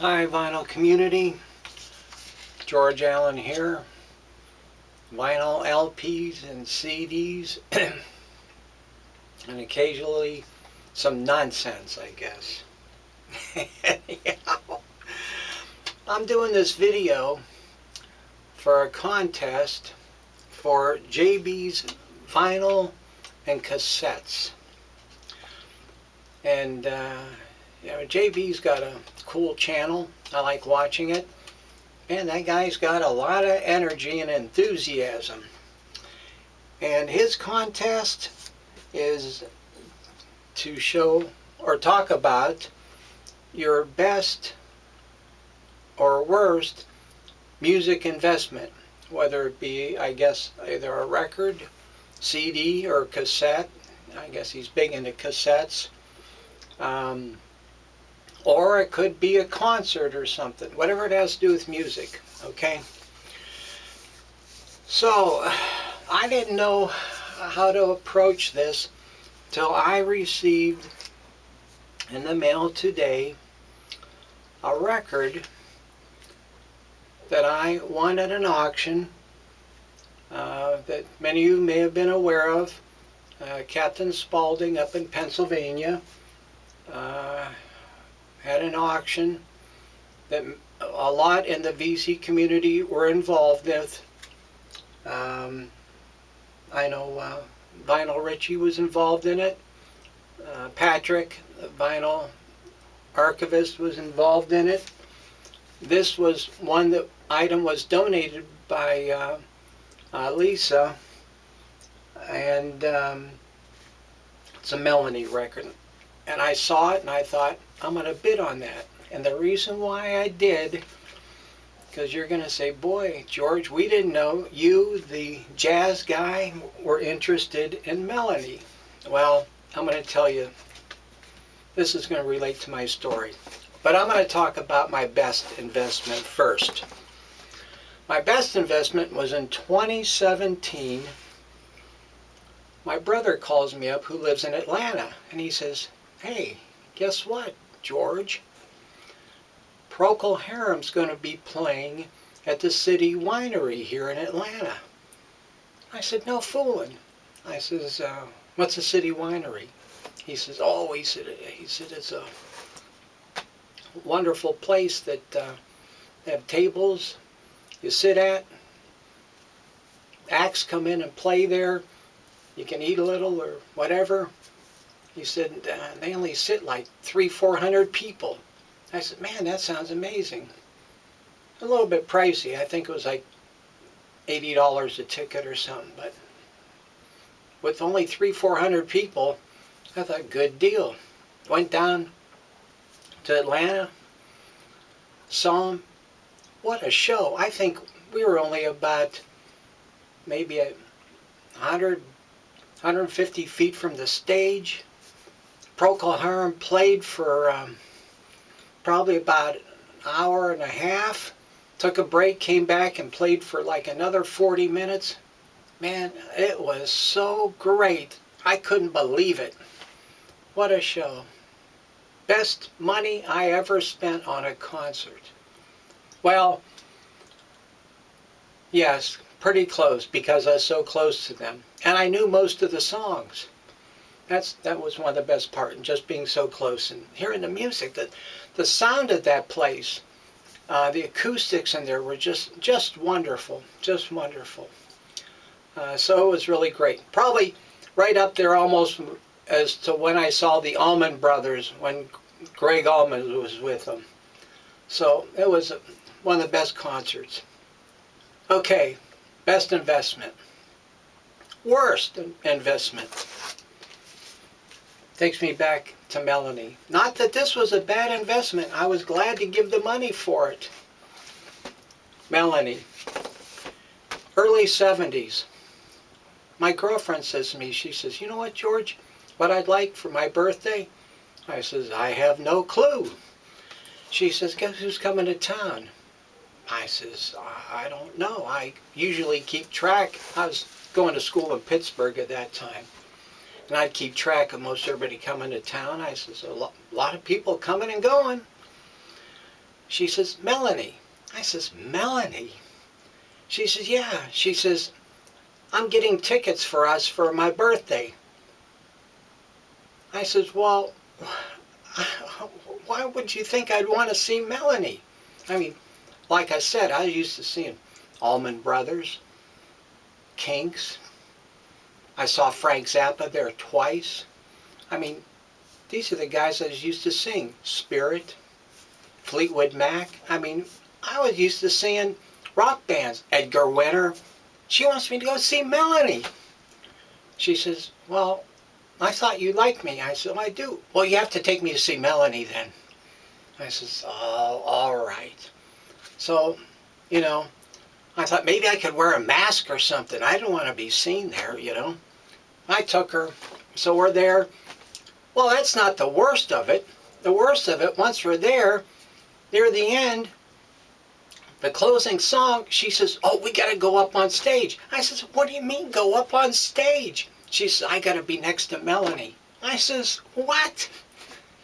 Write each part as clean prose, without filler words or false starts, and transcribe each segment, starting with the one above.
Hi, vinyl community. George Allen here. Vinyl LPs and CDs, and occasionally some nonsense, I guess. Anyhow, I'm doing this video for a contest for JB's vinyl and cassettes. And JB's got a cool channel. I like watching it. Man, that guy's got a lot of energy and enthusiasm. And his contest is to show or talk about your best or worst music investment, whether it be, I guess, either a record, CD, or cassette. I guess he's big into cassettes. Or it could be a concert or something, whatever it has to do with music, okay? So, I didn't know how to approach this till I received in the mail today a record that I won at an auction that many of you may have been aware of. Captain Spaulding up in Pennsylvania had an auction that a lot in the VC community were involved with. I know Vinyl Richie was involved in it. Patrick, the vinyl archivist, was involved in it. This was one that item was donated by Lisa, and it's a Melanie record. And I saw it and I thought, I'm going to bid on that. And the reason why I did, because you're going to say, boy, George, we didn't know you, the jazz guy, were interested in Melanie. Well, I'm going to tell you, this is going to relate to my story. But I'm going to talk about my best investment first. My best investment was in 2017. My brother calls me up, who lives in Atlanta, and he says, hey, guess what, George? Procol Harum's going to be playing at the City Winery here in Atlanta. I said, no fooling. I says, what's a City Winery? He says, oh, he said it's a wonderful place that they have tables you sit at. Acts come in and play there. You can eat a little or whatever. He said, they only sit like 300-400 people. I said, man, that sounds amazing. A little bit pricey. I think it was like $80 a ticket or something. But with only 300-400 people, I thought, good deal. Went down to Atlanta, saw him. What a show. I think we were only about maybe 150 feet from the stage. Procol Harum played for probably about an hour and a half, took a break, came back and played for like another 40 minutes. Man, it was so great. I couldn't believe it. What a show. Best money I ever spent on a concert. Well, yes, pretty close, because I was so close to them. And I knew most of the songs. That was one of the best parts, just being so close and hearing the music. The sound of that place, the acoustics in there were just wonderful, just wonderful. So it was really great. Probably right up there almost as to when I saw the Allman Brothers, when Greg Allman was with them. So it was one of the best concerts. Okay, best investment. Worst investment. Takes me back to Melanie. Not that this was a bad investment. I was glad to give the money for it. Melanie. Early 70s. My girlfriend says to me, she says, you know what, George? What I'd like for my birthday? I says, I have no clue. She says, guess who's coming to town? I says, I don't know. I usually keep track. I was going to school in Pittsburgh at that time. And I'd keep track of most everybody coming to town. I says, a lot of people coming and going. She says, Melanie. I says, Melanie? She says, yeah. She says, I'm getting tickets for us for my birthday. I says, well, why would you think I'd want to see Melanie? I mean, like I said, I used to see Allman Brothers, Kinks. I saw Frank Zappa there twice. I mean, these are the guys I was used to seeing. Spirit, Fleetwood Mac. I mean, I was used to seeing rock bands. Edgar Winter. She wants me to go see Melanie. She says, well, I thought you liked me. I said, well, I do. Well, you have to take me to see Melanie then. I says, oh, all right. So, you know, I thought maybe I could wear a mask or something. I don't want to be seen there, you know. I took her. So we're there. Well, that's not the worst of it. The worst of it, once we're there, near the end, the closing song, she says, oh, we got to go up on stage. I says, what do you mean go up on stage? She says, I got to be next to Melanie. I says, what?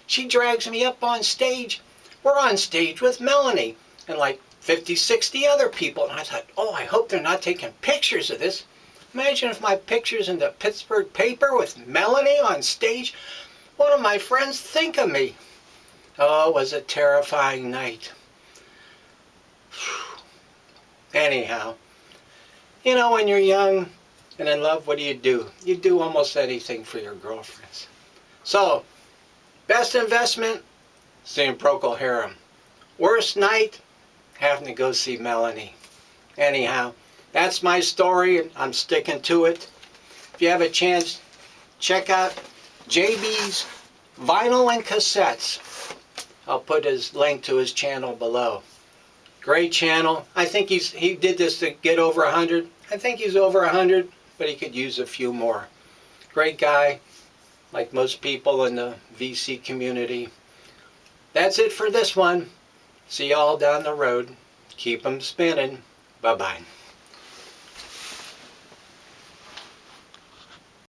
She drags me up on stage. We're on stage with Melanie and like 50, 60 other people. And I thought, oh, I hope they're not taking pictures of this. Imagine if my picture's in the Pittsburgh paper with Melanie on stage. What do my friends think of me? Oh, it was a terrifying night. Anyhow, you know, when you're young and in love, what do? You do almost anything for your girlfriends. So, best investment, seeing Procol Harum. Worst night, having to go see Melanie. Anyhow, that's my story, and I'm sticking to it. If you have a chance, check out JB's Vinyl and Cassettes. I'll put his link to his channel below. Great channel. I think he did this to get over 100. I think he's over 100, but he could use a few more. Great guy, like most people in the VC community. That's it for this one. See y'all down the road. Keep 'em spinning. Bye-bye.